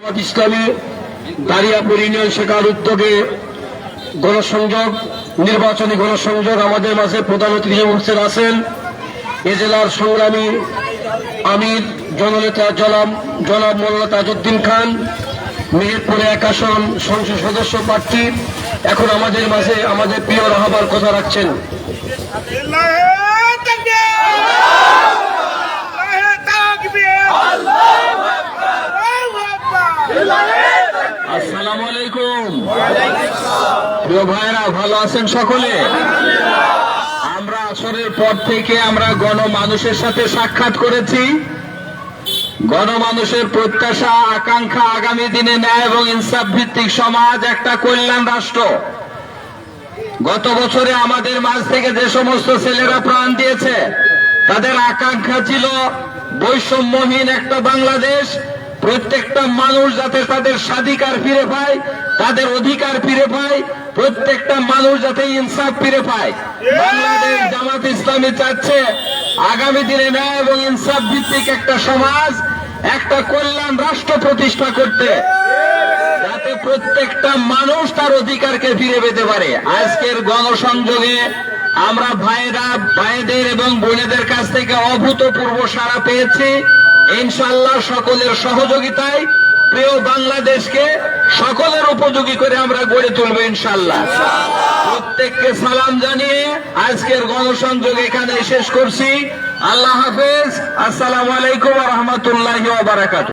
ইসলামী Dariyapur union শাখার উদ্যোগে গণসংযোগ নির্বাচনী গণসংযোগ আমাদের মাঝে প্রধান অতিথি উপস্থিত আছেন এ জেলার সংগ্রামী আমির জননেতা জনাব মৌলানা তাজউদ্দিন খান, মেহেরপুরে 1 আসন সংসদ সদস্য প্রার্থী, এখন আমাদের মাঝে আমাদের প্রিয় রাহাবার কথা রাখছেন। আসসালামু আলাইকুম। প্রিয় ভাইরা, ভালো আছেন সকলে? আমরা আসরের পর থেকে আমরা গণমানুষের সাথে সাক্ষাৎ করেছি। গণমানুষের প্রত্যাশা আকাঙ্ক্ষা আগামী দিনে ন্যায় এবং ইনসাফ ভিত্তিক সমাজ, একটা কল্যাণ রাষ্ট্র। গত বছরে আমাদের মাঝ থেকে যে সমস্ত ছেলেরা প্রাণ দিয়েছে তাদের আকাঙ্ক্ষা ছিল বৈষম্যহীন একটা বাংলাদেশ, প্রত্যেকটা মানুষ যাতে তাদের স্বাধিকার ফিরে পায়, তাদের অধিকার ফিরে পায়, প্রত্যেকটা মানুষ যাতে ইনসাফ ফিরে পায়। বাংলাদেশ জামাত ইসলামী চাচ্ছে আগামী দিনে ন্যায় এবং ইনসাফ ভিত্তিক একটা সমাজ, একটা কল্যাণ রাষ্ট্র প্রতিষ্ঠা করতে, যাতে প্রত্যেকটা মানুষ তার অধিকারকে ফিরে পেতে পারে। আজকের গণসংযোগে আমরা ভাইদের এবং বোনেদের কাছ থেকে অভূতপূর্ব সাড়া পেয়েছি। ইনশাআল্লাহ সকলের সহযোগিতায় প্রিয় বাংলাদেশকে সকলের উপযোগী করে আমরা গড়ে তুলব ইনশাআল্লাহ। প্রত্যেককে সালাম জানিয়ে আজকের গণসংযোগ এখানে শেষ করছি। আল্লাহ হাফেজ। আসসালামু আলাইকুম ওয়া রাহমাতুল্লাহি ওয়া বারাকাতুহু।